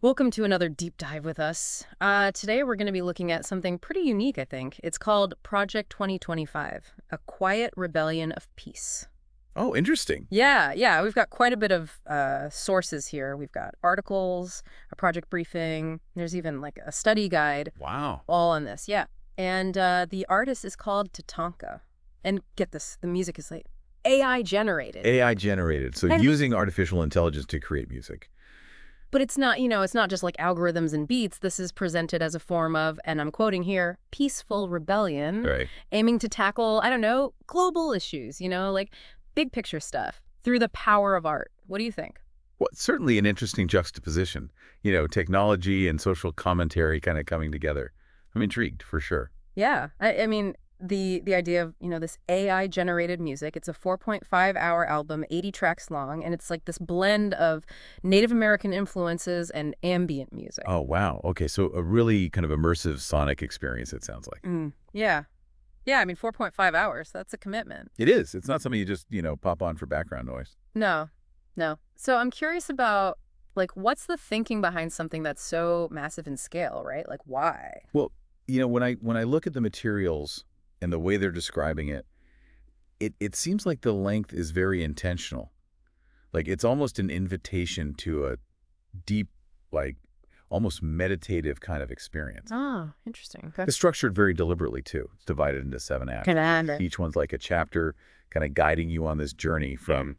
Welcome to another deep dive with us. Today we're going to be looking at something pretty unique, I think. It's called Project 2025, a quiet rebellion of peace. Oh, interesting. Yeah, we've got quite a bit of sources here. We've got articles, a project briefing, there's even like a study guide, Wow. all on this, yeah. And the artist is called TATANKA. And get this, the music is like AI generated. AI generated. So And using artificial intelligence to create music. But it's not, it's not just like algorithms and beats. This is presented as a form of, and I'm quoting here, peaceful rebellion, Right. aiming to tackle, I don't know, global issues, like big picture stuff through the power of art. What do you think? Well, it's certainly an interesting juxtaposition. Technology and social commentary kind of coming together. I'm intrigued for sure. Yeah, I mean, the idea of, this AI generated music, it's a 4.5-hour album, 80 tracks long, and it's like this blend of Native American influences and ambient music. Oh, wow. Okay, so a really kind of immersive sonic experience, it sounds like. Yeah. Yeah, I mean, 4.5 hours, that's a commitment. It is. It's not something you just, pop on for background noise. No, no. So I'm curious about, like, what's the thinking behind something that's so massive in scale, right? Like, why? Well, when I look at the materials and the way they're describing it, it seems like the length is very intentional. Like it's almost an invitation to a deep, like almost meditative kind of experience. Oh, interesting. Okay. It's structured very deliberately too. It's divided into 7 acts. Commander. Each one's like a chapter, kind of guiding you on this journey from,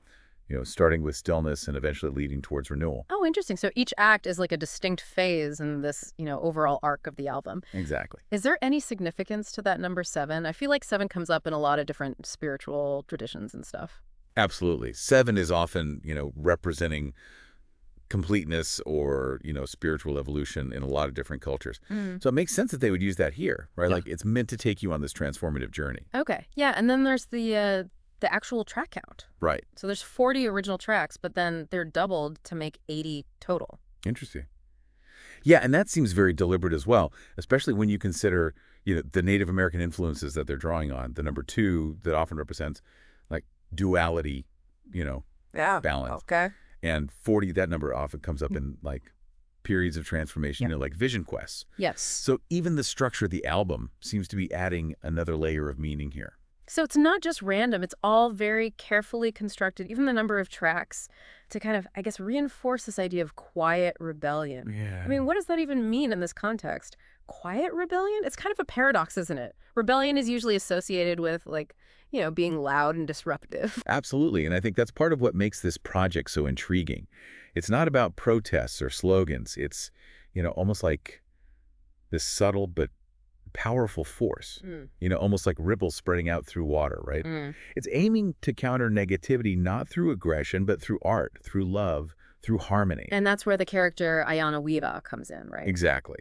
starting with stillness and eventually leading towards renewal. Oh, interesting. So each act is like a distinct phase in this, overall arc of the album. Exactly. Is there any significance to that number 7? I feel like 7 comes up in a lot of different spiritual traditions and stuff. Absolutely. 7 is often, representing completeness or, spiritual evolution in a lot of different cultures. So it makes sense that they would use that here, right? Yeah. Like it's meant to take you on this transformative journey. Okay. Yeah, and then there's the actual track count. Right. So there's 40 original tracks, but then they're doubled to make 80 total. Interesting. Yeah, and that seems very deliberate as well, especially when you consider, the Native American influences that they're drawing on. The number 2 that often represents like duality, Yeah. balance. Okay. And 40, that number often comes up in like periods of transformation, Yeah. like vision quests. Yes. So even the structure of the album seems to be adding another layer of meaning here. So it's not just random, it's all very carefully constructed, even the number of tracks, to kind of, I guess, reinforce this idea of quiet rebellion. Yeah. I mean, what does that even mean in this context? Quiet rebellion? It's kind of a paradox, isn't it? Rebellion is usually associated with, like, being loud and disruptive. Absolutely. And I think that's part of what makes this project so intriguing. It's not about protests or slogans. It's, almost like this subtle but powerful force, almost like ripples spreading out through water, right? It's aiming to counter negativity, not through aggression, but through art, through love, through harmony. And that's where the character Ayana Weeva comes in, right? Exactly.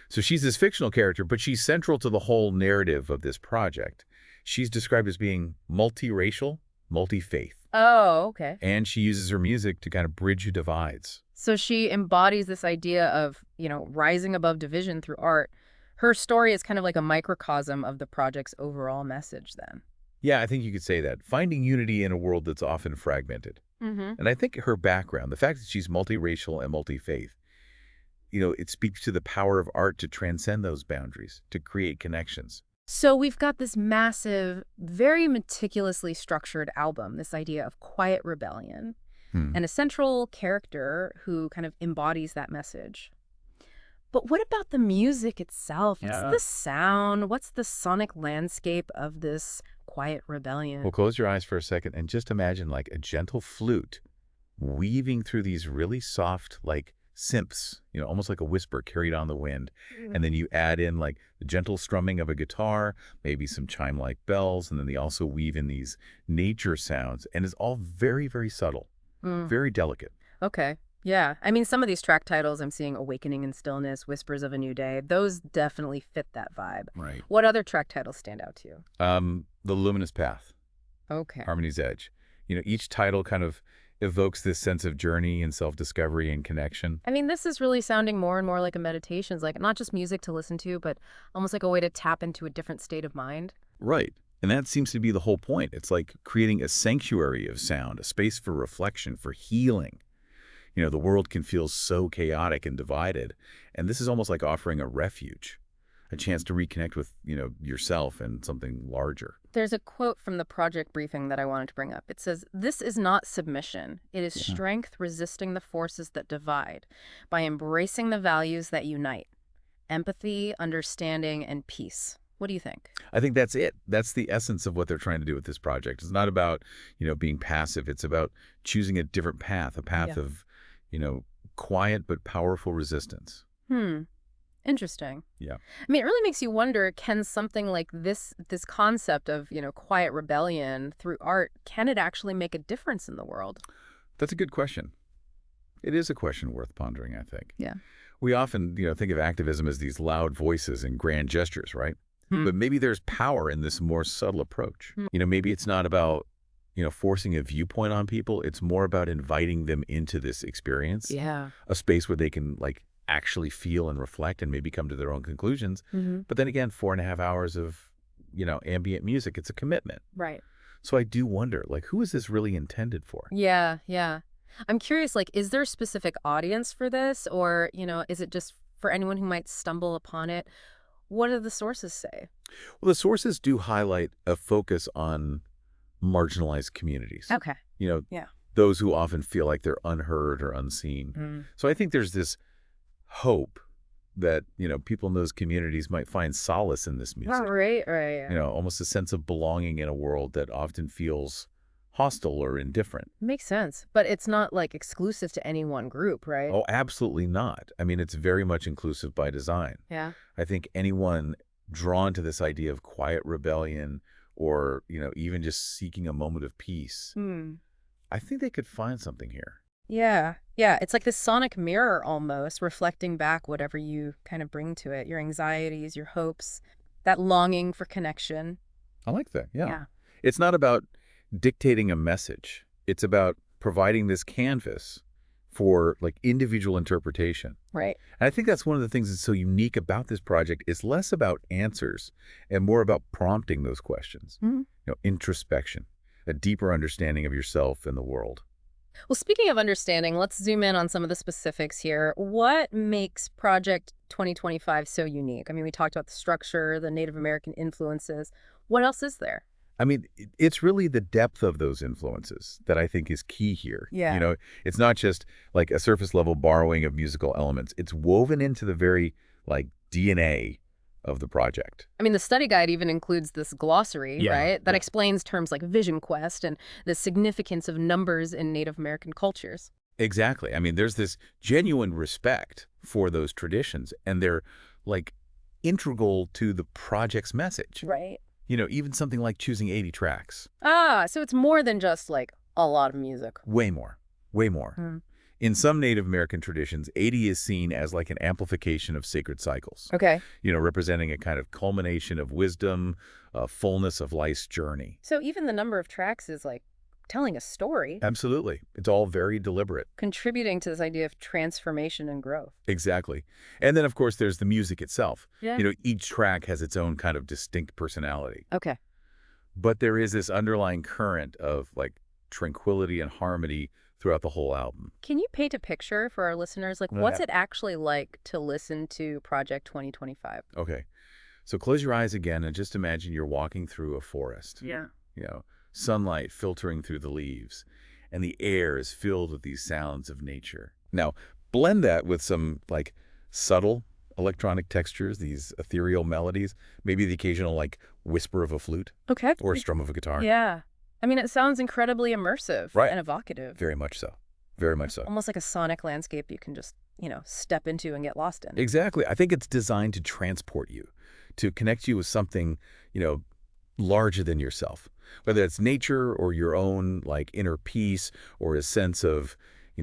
So she's this fictional character, but she's central to the whole narrative of this project. She's described as being multiracial, multi-faith, Oh, okay. and she uses her music to kind of bridge divides. So she embodies this idea of, rising above division through art. Her story is kind of like a microcosm of the project's overall message then. Yeah, I think you could say that. Finding unity in a world that's often fragmented. And I think her background, the fact that she's multiracial and multi-faith, it speaks to the power of art to transcend those boundaries, to create connections. So we've got this massive, very meticulously structured album, this idea of quiet rebellion, and a central character who kind of embodies that message. But what about the music itself? What's the sound? What's the sonic landscape of this quiet rebellion? Well, close your eyes for a second and just imagine like a gentle flute weaving through these really soft, like simps, almost like a whisper carried on the wind. And then you add in like the gentle strumming of a guitar, maybe some chime-like bells, and then they also weave in these nature sounds. And it's all very, very subtle, very delicate. Okay. Yeah. I mean, some of these track titles I'm seeing Awakening in Stillness, Whispers of a New Day, those definitely fit that vibe. Right. What other track titles stand out to you? The Luminous Path, Okay. Harmony's Edge. Each title kind of evokes this sense of journey and self-discovery and connection. I mean, this is really sounding more and more like a meditation. It's like not just music to listen to, but almost like a way to tap into a different state of mind. Right. And that seems to be the whole point. It's like creating a sanctuary of sound, a space for reflection, for healing. The world can feel so chaotic and divided. And this is almost like offering a refuge, a chance to reconnect with, yourself and something larger. There's a quote from the project briefing that I wanted to bring up. It says, "This is not submission. It is strength resisting the forces that divide by embracing the values that unite: empathy, understanding, and peace." What do you think? I think that's it. That's the essence of what they're trying to do with this project. It's not about, being passive. It's about choosing a different path, a path of, quiet but powerful resistance. Interesting. Yeah. I mean, it really makes you wonder, can something like this concept of, quiet rebellion through art, can it actually make a difference in the world? That's a good question. It is a question worth pondering, I think. Yeah. We often, think of activism as these loud voices and grand gestures, right? But maybe there's power in this more subtle approach. Maybe it's not about, forcing a viewpoint on people. It's more about inviting them into this experience. Yeah. A space where they can, actually feel and reflect and maybe come to their own conclusions. But then again, 4.5 hours of, ambient music, it's a commitment. Right. So I do wonder, who is this really intended for? Yeah, yeah. I'm curious, is there a specific audience for this? Or, is it just for anyone who might stumble upon it? What do the sources say? Well, the sources do highlight a focus on marginalized communities. Okay. Those who often feel like they're unheard or unseen. So I think there's this hope that, people in those communities might find solace in this music. Right. Yeah. Almost a sense of belonging in a world that often feels hostile or indifferent. Makes sense. But it's not exclusive to any one group, right? Oh, absolutely not. I mean, it's very much inclusive by design. Yeah. I think anyone drawn to this idea of quiet rebellion or, even just seeking a moment of peace, I think they could find something here. Yeah. Yeah. It's like this sonic mirror almost, reflecting back whatever you kind of bring to it, your anxieties, your hopes, that longing for connection. I like that. Yeah. It's not about dictating a message. It's about providing this canvas for individual interpretation. Right. And I think that's one of the things that's so unique about this project is less about answers and more about prompting those questions. Introspection, a deeper understanding of yourself and the world. Well, speaking of understanding, let's zoom in on some of the specifics here. What makes Project 2025 so unique? I mean, we talked about the structure, the Native American influences. What else is there? I mean, it's really the depth of those influences that I think is key here. Yeah. It's not just a surface level borrowing of musical elements. It's woven into the very DNA of the project. I mean, the study guide even includes this glossary, right? That explains terms like vision quest and the significance of numbers in Native American cultures. Exactly. I mean, there's this genuine respect for those traditions, and they're integral to the project's message. Right. Even something like choosing 80 tracks. So it's more than just a lot of music. Way more. Way more. In some Native American traditions, 80 is seen as an amplification of sacred cycles. Okay. Representing a kind of culmination of wisdom, a fullness of life's journey. So even the number of tracks is telling a story. Absolutely. It's all very deliberate. Contributing to this idea of transformation and growth. Exactly. And then, of course, there's the music itself. Yeah. Each track has its own kind of distinct personality. Okay. But there is this underlying current of tranquility and harmony throughout the whole album. Can you paint a picture for our listeners? What's it actually like to listen to Project 2025? Okay. So close your eyes again and just imagine you're walking through a forest. Yeah. Sunlight filtering through the leaves, and the air is filled with these sounds of nature. Now, blend that with some subtle electronic textures, these ethereal melodies, maybe the occasional whisper of a flute. Okay. Or a strum of a guitar. Yeah. I mean, it sounds incredibly immersive and evocative. Very much so. Very much so. Almost like a sonic landscape you can just, step into and get lost in. Exactly. I think it's designed to transport you, to connect you with something, larger than yourself. Whether it's nature or your own inner peace or a sense of,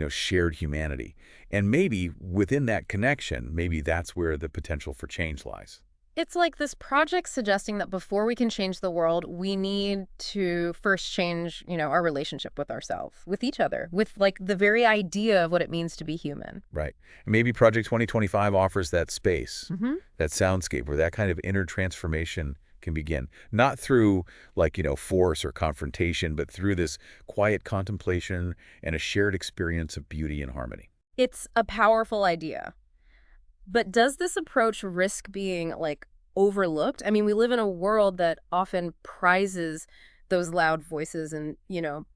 shared humanity. And maybe within that connection, maybe that's where the potential for change lies. It's like this project suggesting that before we can change the world, we need to first change, our relationship with ourselves, with each other, with the very idea of what it means to be human. Right. And maybe Project 2025 offers that space, that soundscape where that kind of inner transformation can begin. Not through, like, force or confrontation, but through this quiet contemplation and a shared experience of beauty and harmony. It's a powerful idea. But does this approach risk being, like, overlooked? I mean, we live in a world that often prizes those loud voices and,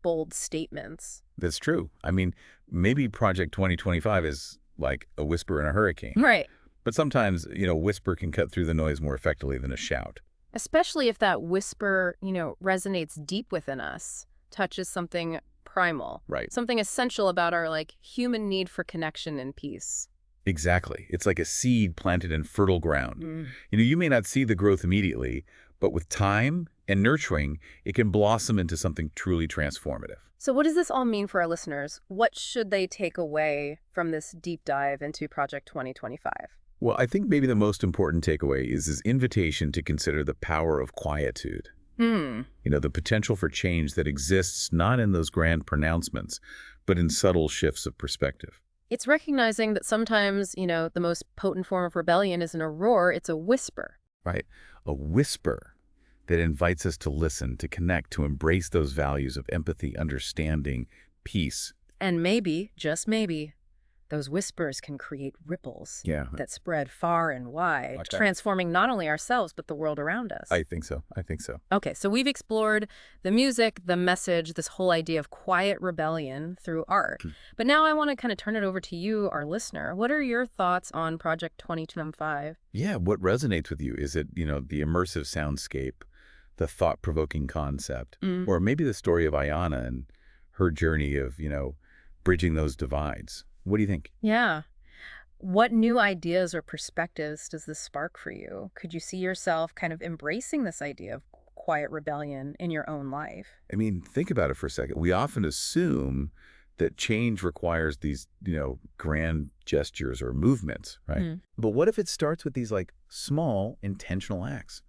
bold statements. That's true. I mean, maybe Project 2025 is like a whisper in a hurricane. Right. But sometimes, a whisper can cut through the noise more effectively than a shout. Especially if that whisper, resonates deep within us, touches something primal. Right. Something essential about our, human need for connection and peace. Exactly. It's like a seed planted in fertile ground. You may not see the growth immediately, but with time and nurturing, it can blossom into something truly transformative. So what does this all mean for our listeners? What should they take away from this deep dive into Project 2025? Well, I think maybe the most important takeaway is this invitation to consider the power of quietude. The potential for change that exists not in those grand pronouncements, but in subtle shifts of perspective. It's recognizing that sometimes, the most potent form of rebellion isn't a roar, it's a whisper. Right. A whisper that invites us to listen, to connect, to embrace those values of empathy, understanding, peace. And maybe, just maybe, those whispers can create ripples that spread far and wide, transforming not only ourselves, but the world around us. I think so. Okay, so we've explored the music, the message, this whole idea of quiet rebellion through art. But now I want to kind of turn it over to you, our listener. What are your thoughts on Project 2025? Yeah, what resonates with you? Is it, the immersive soundscape, the thought-provoking concept, or maybe the story of Ayana and her journey of, bridging those divides? What do you think? Yeah. What new ideas or perspectives does this spark for you? Could you see yourself kind of embracing this idea of quiet rebellion in your own life? I mean, think about it for a second. We often assume that change requires these, grand gestures or movements, right? But what if it starts with these, small, intentional acts?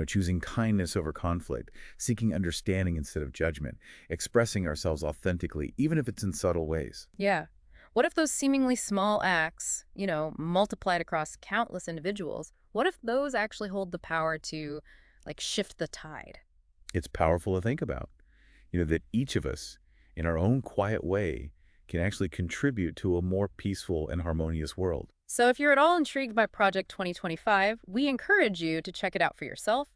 Choosing kindness over conflict, seeking understanding instead of judgment, expressing ourselves authentically, even if it's in subtle ways. Yeah. What if those seemingly small acts, multiplied across countless individuals, what if those actually hold the power to, shift the tide? It's powerful to think about, that each of us, in our own quiet way, can actually contribute to a more peaceful and harmonious world. So if you're at all intrigued by Project 2025, we encourage you to check it out for yourself.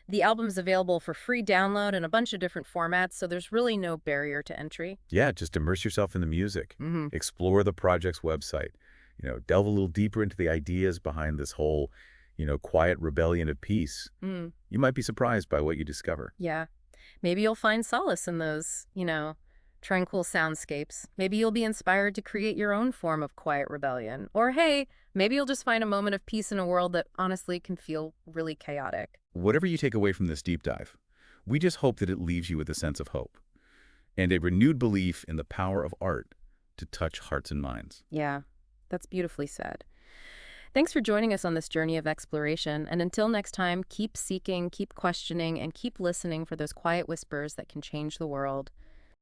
The album is available for free download in a bunch of different formats, so there's really no barrier to entry. Yeah, just immerse yourself in the music. Explore the project's website. Delve a little deeper into the ideas behind this whole, quiet rebellion of peace. You might be surprised by what you discover. Yeah. Maybe you'll find solace in those, tranquil soundscapes. Maybe you'll be inspired to create your own form of quiet rebellion. Or hey, maybe you'll just find a moment of peace in a world that honestly can feel really chaotic. Whatever you take away from this deep dive, we just hope that it leaves you with a sense of hope and a renewed belief in the power of art to touch hearts and minds. Yeah, that's beautifully said. Thanks for joining us on this journey of exploration. And until next time, keep seeking, keep questioning, and keep listening for those quiet whispers that can change the world.